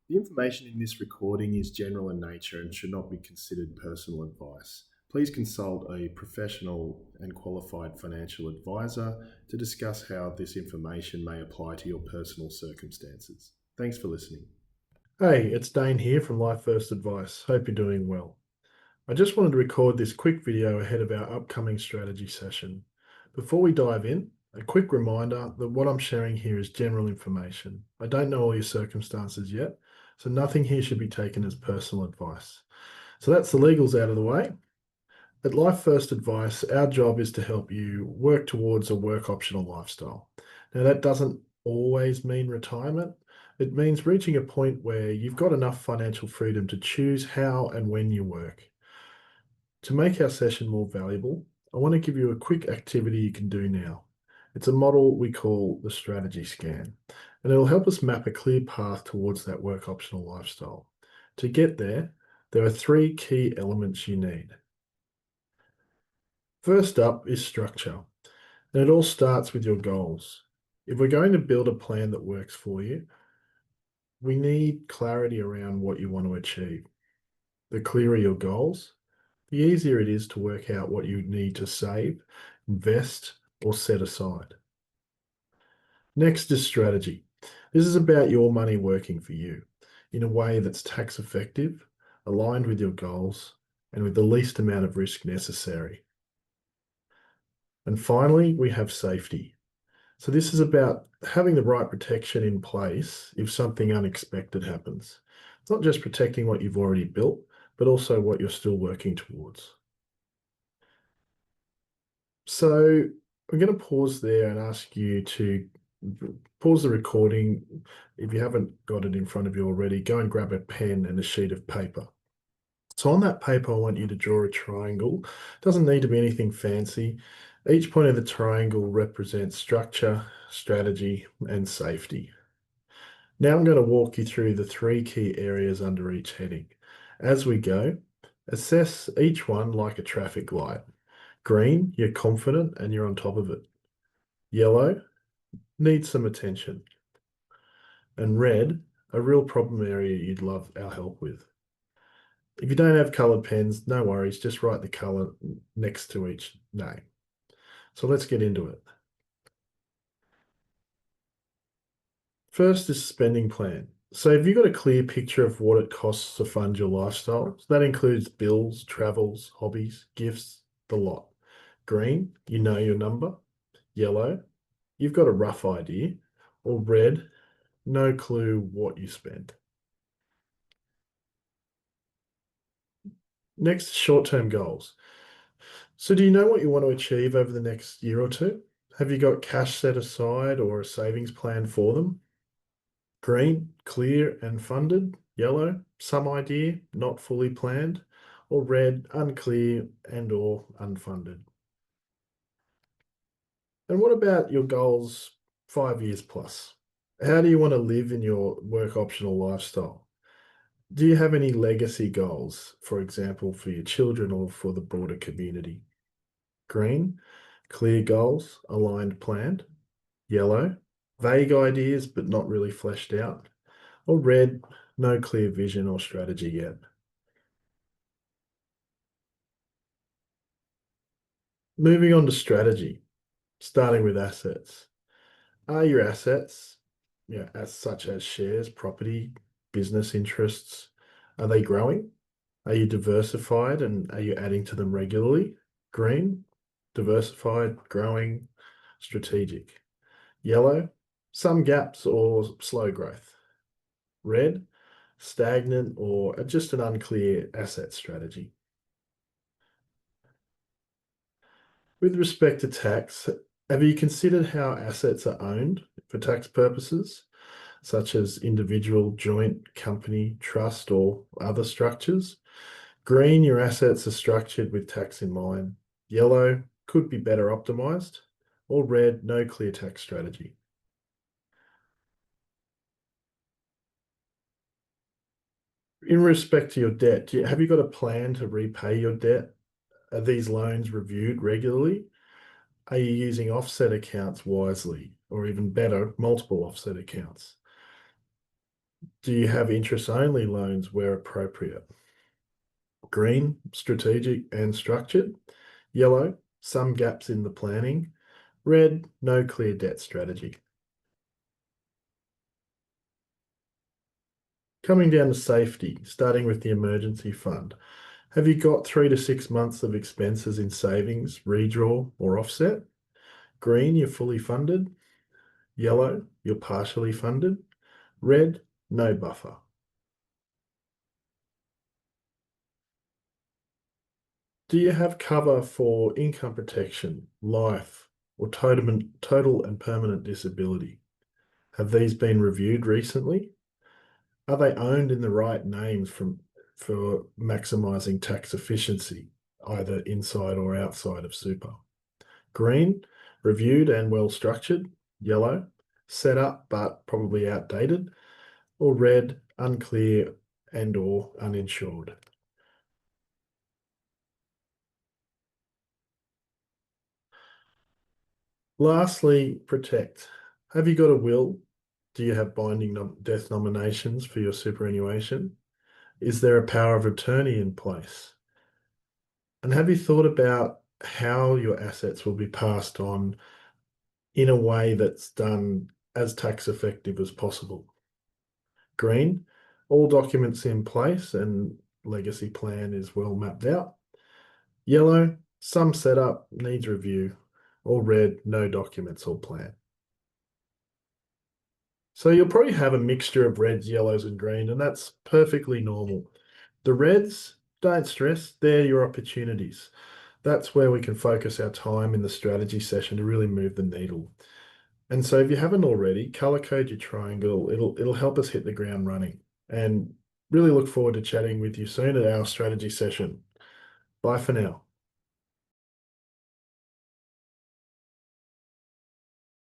The information in this recording is general in nature and should not be considered personal advice. Please consult a professional and qualified financial advisor to discuss how this information may apply to your personal circumstances. Thanks for listening. Hey, it's Dane here from Life First Advice. Hope you're doing well. I just wanted to record this quick video ahead of our upcoming strategy session. Before we dive in, a quick reminder that what I'm sharing here is general information. I don't know all your circumstances yet, so nothing here should be taken as personal advice. So that's the legals out of the way. At Life First Advice, our job is to help you work towards a work optional lifestyle. Now, that doesn't always mean retirement. It means reaching a point where you've got enough financial freedom to choose how and when you work. To make our session more valuable, I want to give you a quick activity you can do now. It's a model we call the strategy scan, and it'll help us map a clear path towards that work optional lifestyle. To get there are three key elements you need. First up is structure, and it all starts with your goals. If we're going to build a plan that works for you, we need clarity around what you want to achieve. The clearer your goals, the easier it is to work out what you need to save, invest, or set aside. Next is strategy. This is about your money working for you in a way that's tax effective, aligned with your goals, and with the least amount of risk necessary. And finally, we have safety. So this is about having the right protection in place if something unexpected happens. It's not just protecting what you've already built, but also what you're still working towards. So I'm going to pause there and ask you to pause the recording. If you haven't got it in front of you already, go and grab a pen and a sheet of paper. So on that paper, I want you to draw a triangle. It doesn't need to be anything fancy. Each point of the triangle represents structure, strategy, and safety. Now I'm going to walk you through the three key areas under each heading. As we go, assess each one like a traffic light. Green, you're confident and you're on top of it. Yellow, needs some attention. And red, a real problem area you'd love our help with. If you don't have coloured pens, no worries, just write the colour next to each name. So let's get into it. First is spending plan. So have you got a clear picture of what it costs to fund your lifestyle? So that includes bills, travels, hobbies, gifts, the lot. Green, you know your number. Yellow, you've got a rough idea. Or red, no clue what you spent. Next, short-term goals. So do you know what you want to achieve over the next year or two? Have you got cash set aside or a savings plan for them? Green, clear and funded. Yellow, some idea, not fully planned. Or red, unclear and or unfunded. And what about your goals 5 years plus? How do you want to live in your work optional lifestyle? Do you have any legacy goals, for example, for your children or for the broader community? Green, clear goals, aligned, planned. Yellow, vague ideas but not really fleshed out. Or red, no clear vision or strategy yet. Moving on to strategy, starting with assets. Are your assets, as such as shares, property, business interests, are they growing? Are you diversified and are you adding to them regularly? Green, diversified, growing, strategic. Yellow, some gaps or slow growth. Red, stagnant or just an unclear asset strategy. With respect to tax, have you considered how assets are owned for tax purposes, such as individual, joint, company, trust, or other structures? Green, your assets are structured with tax in mind. Yellow, could be better optimized. Or red, no clear tax strategy. In respect to your debt, have you got a plan to repay your debt? Are these loans reviewed regularly? Are you using offset accounts wisely? Or even better, multiple offset accounts? Do you have interest-only loans where appropriate? Green, strategic and structured. Yellow, some gaps in the planning. Red, no clear debt strategy. Coming down to safety, starting with the emergency fund. Have you got 3 to 6 months of expenses in savings, redraw, or offset? Green, you're fully funded. Yellow, you're partially funded. Red, no buffer. Do you have cover for income protection, life, or total and permanent disability? Have these been reviewed recently? Are they owned in the right names for maximising tax efficiency, either inside or outside of super? Green, reviewed and well structured. Yellow, set up but probably outdated. Or red, unclear and or uninsured. Lastly, protect. Have you got a will? Do you have binding death nominations for your superannuation? Is there a power of attorney in place? And have you thought about how your assets will be passed on in a way that's done as tax effective as possible? Green, all documents in place and legacy plan is well mapped out. Yellow, some setup needs review. Or red, no documents or plan. So you'll probably have a mixture of reds, yellows, and green, and that's perfectly normal. The reds, don't stress, they're your opportunities. That's where we can focus our time in the strategy session to really move the needle. And so if you haven't already, color code your triangle. It'll help us hit the ground running. And really look forward to chatting with you soon at our strategy session. Bye for now.